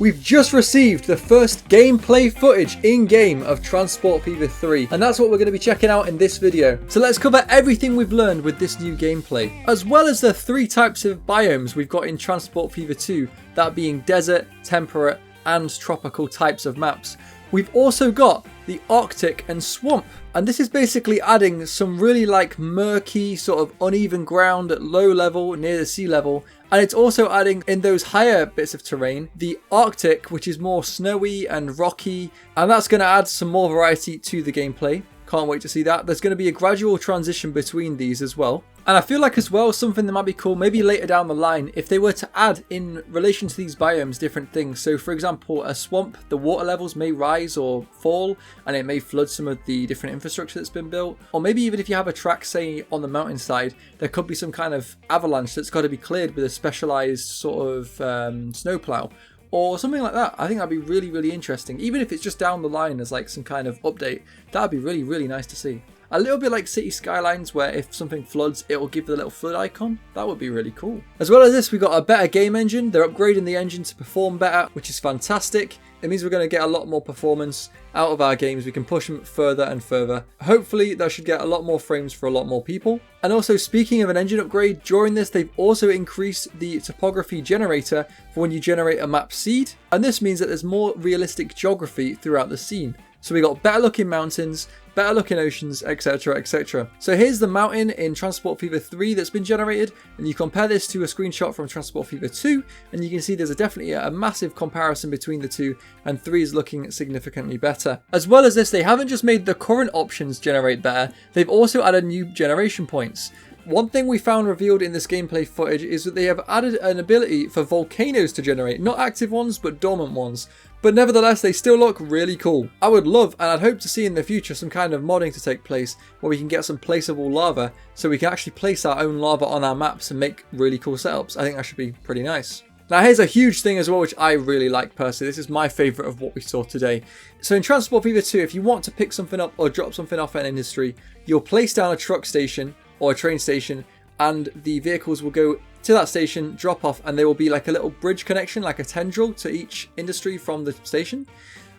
We've just received the first gameplay footage in-game of Transport Fever 3, and that's what we're going to be checking out in this video. So let's cover everything we've learned with this new gameplay, as well as the 3 types of biomes we've got in Transport Fever 2, that being desert, temperate, and tropical types of maps. We've also got the Arctic and swamp, and this is basically adding some really murky sort of uneven ground at low level near the sea level, and it's also adding in those higher bits of terrain the Arctic, which is more snowy and rocky, and that's going to add some more variety to the gameplay. Can't wait to see that. There's going to be a gradual transition between these as well. And I feel like as well, something that might be cool, maybe later down the line, if they were to add in relation to these biomes different things. So for example, a swamp, the water levels may rise or fall, and it may flood some of the different infrastructure that's been built. Or maybe even if you have a track, say on the mountainside, there could be some kind of avalanche that's got to be cleared with a specialized sort of snowplow. Or something like that. I think that'd be really, really interesting. Even if it's just down the line as some kind of update, that'd be really, really nice to see. A little bit like City Skylines, where if something floods, it will give the little flood icon. That would be really cool. As well as this, we've got a better game engine. They're upgrading the engine to perform better, which is fantastic. It means we're going to get a lot more performance out of our games. We can push them further and further. Hopefully, that should get a lot more frames for a lot more people. And also, speaking of an engine upgrade, during this, they've also increased the topography generator for when you generate a map seed. And this means that there's more realistic geography throughout the scene. So we got better looking mountains, better looking oceans, etc, etc. So here's the mountain in Transport Fever 3 that's been generated, and you compare this to a screenshot from Transport Fever 2, and you can see there's definitely a massive comparison between the two, and 3 is looking significantly better. As well as this, they haven't just made the current options generate better, they've also added new generation points. One thing we found revealed in this gameplay footage is that they have added an ability for volcanoes to generate, not active ones, but dormant ones. But nevertheless, they still look really cool. I would love, and I'd hope to see in the future, some kind of modding to take place where we can get some placeable lava, so we can actually place our own lava on our maps and make really cool setups. I think that should be pretty nice. Now here's a huge thing as well, which I really like personally. This is my favourite of what we saw today. So in Transport Fever 2, if you want to pick something up or drop something off at an industry, you'll place down a truck station or a train station, and the vehicles will go to that station, drop off, and there will be like a little bridge connection, like a tendril to each industry from the station.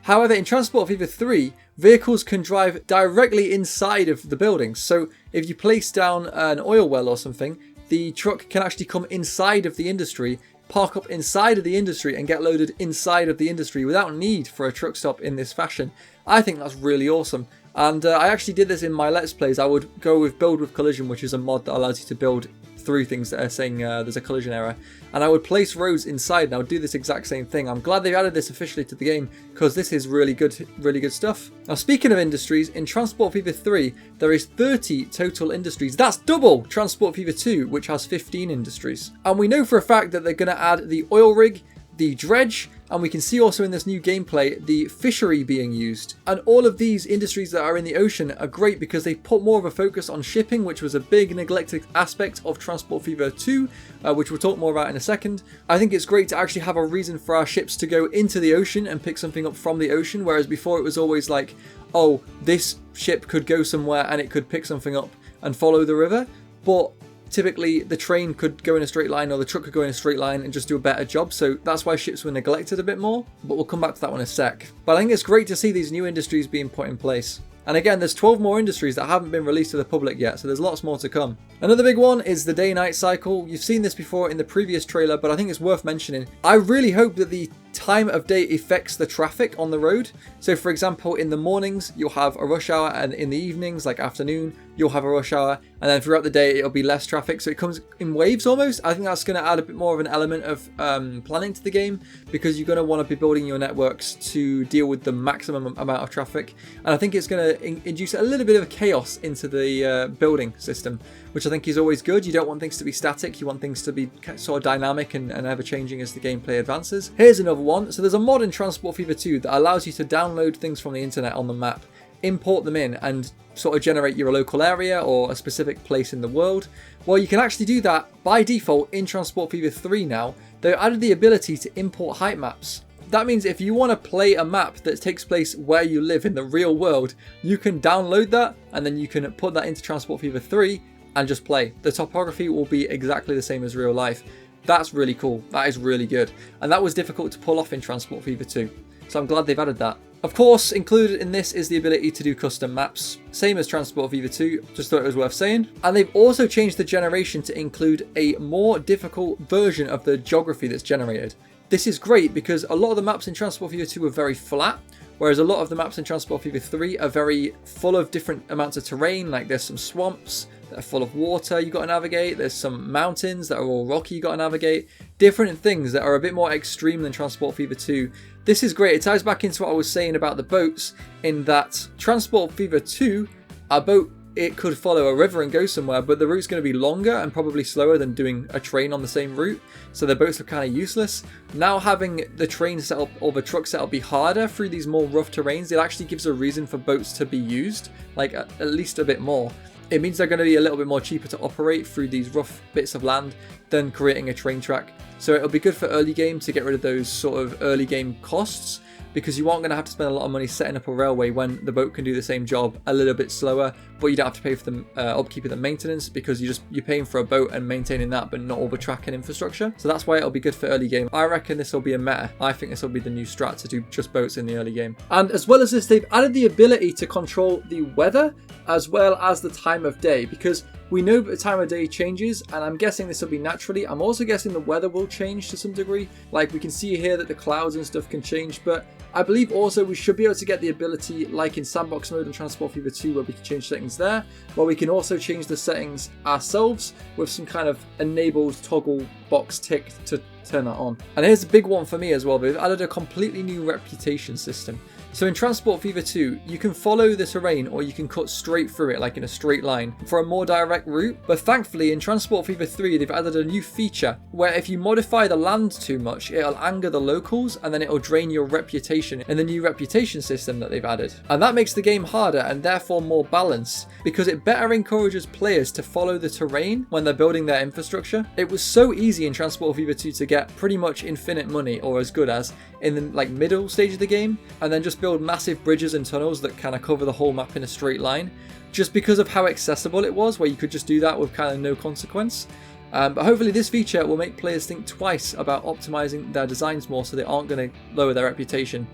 However, in Transport Fever 3, vehicles can drive directly inside of the buildings. So if you place down an oil well or something, the truck can actually come inside of the industry, park up inside of the industry, and get loaded inside of the industry without need for a truck stop in this fashion. I think that's really awesome. And I actually did this in my Let's Plays. I would go with Build with Collision, which is a mod that allows you to build through things that are saying there's a collision error. And I would place roads inside, and I would do this exact same thing. I'm glad they've added this officially to the game, because this is really good stuff. Now speaking of industries, in Transport Fever 3, there is 30 total industries. That's double Transport Fever 2, which has 15 industries. And we know for a fact that they're going to add the oil rig, the dredge, and we can see also in this new gameplay the fishery being used. And all of these industries that are in the ocean are great because they put more of a focus on shipping, which was a big neglected aspect of Transport Fever 2, which we'll talk more about in a second. I think it's great to actually have a reason for our ships to go into the ocean and pick something up from the ocean, whereas before it was always like, oh, this ship could go somewhere and it could pick something up and follow the river. But typically the train could go in a straight line, or the truck could go in a straight line and just do a better job, so that's why ships were neglected a bit more, but we'll come back to that one in a sec. But I think it's great to see these new industries being put in place. And again, there's 12 more industries that haven't been released to the public yet, so there's lots more to come. Another big one is the day-night cycle. You've seen this before in the previous trailer, but I think it's worth mentioning. I really hope that the time of day affects the traffic on the road. So for example, in the mornings you'll have a rush hour, and in the evenings, like afternoon, you'll have a rush hour, and then throughout the day it'll be less traffic, so it comes in waves almost. I think that's going to add a bit more of an element of planning to the game, because you're going to want to be building your networks to deal with the maximum amount of traffic, and I think it's going to induce a little bit of chaos into the building system, which I think is always good. You don't want things to be static, you want things to be sort of dynamic and ever changing as the gameplay advances. Here's another one. So there's a mod in Transport Fever 2 that allows you to download things from the internet on the map, import them in, and sort of generate your local area or a specific place in the world. Well, you can actually do that by default in Transport Fever 3 now. They've added the ability to import height maps. That means if you want to play a map that takes place where you live in the real world, you can download that, and then you can put that into Transport Fever 3 and just play. The topography will be exactly the same as real life. That's really cool. That is really good. And that was difficult to pull off in Transport Fever 2. So I'm glad they've added that. Of course, included in this is the ability to do custom maps, same as Transport Fever 2, just thought it was worth saying. And they've also changed the generation to include a more difficult version of the geography that's generated. This is great because a lot of the maps in Transport Fever 2 are very flat, whereas a lot of the maps in Transport Fever 3 are very full of different amounts of terrain, like there's some swamps that are full of water you got to navigate, there's some mountains that are all rocky you got to navigate, different things that are a bit more extreme than Transport Fever 2. This is great. It ties back into what I was saying about the boats, in that Transport Fever 2, a boat, it could follow a river and go somewhere, but the route's going to be longer and probably slower than doing a train on the same route, so the boats are kind of useless. Now having the train setup or the truck setup be harder through these more rough terrains, it actually gives a reason for boats to be used, like at least a bit more. It means they're going to be a little bit more cheaper to operate through these rough bits of land than creating a train track. So it'll be good for early game to get rid of those sort of early game costs, because you aren't going to have to spend a lot of money setting up a railway when the boat can do the same job a little bit slower, but you don't have to pay for the upkeep of the maintenance, because you're paying for a boat and maintaining that, but not all the tracking infrastructure. So that's why it'll be good for early game. I reckon this will be a meta. I think this will be the new strat, to do just boats in the early game. And as well as this, they've added the ability to control the weather as well as the time of day, because we know that the time of day changes, and I'm guessing this will be naturally. I'm also guessing the weather will change to some degree. Like we can see here that the clouds and stuff can change, but I believe also we should be able to get the ability, like in sandbox mode and Transport Fever 2, where we can change settings there, where we can also change the settings ourselves with some kind of enabled toggle box tick to turn that on. And here's a big one for me as well. They've added a completely new reputation system. So in Transport Fever 2, you can follow the terrain or you can cut straight through it, like in a straight line, for a more direct route. But thankfully in Transport Fever 3, they've added a new feature where if you modify the land too much, it'll anger the locals and then it'll drain your reputation in the new reputation system that they've added. And that makes the game harder and therefore more balanced, because it better encourages players to follow the terrain when they're building their infrastructure. It was so easy in Transport Fever 2 to get pretty much infinite money, or as good as, in the middle stage of the game, and then just build massive bridges and tunnels that kind of cover the whole map in a straight line, just because of how accessible it was, where you could just do that with kind of no consequence. But hopefully this feature will make players think twice about optimizing their designs more, so they aren't going to lower their reputation.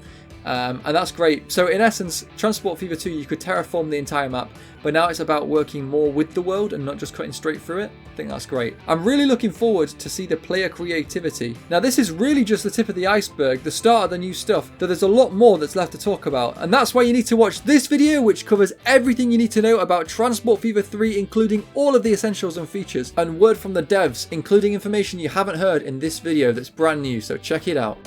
And that's great. So in essence, Transport Fever 2, you could terraform the entire map, but now it's about working more with the world and not just cutting straight through it. I think that's great. I'm really looking forward to see the player creativity. Now this is really just the tip of the iceberg, the start of the new stuff, though there's a lot more that's left to talk about. And that's why you need to watch this video, which covers everything you need to know about Transport Fever 3, including all of the essentials and features, and word from the devs, including information you haven't heard in this video that's brand new, so check it out.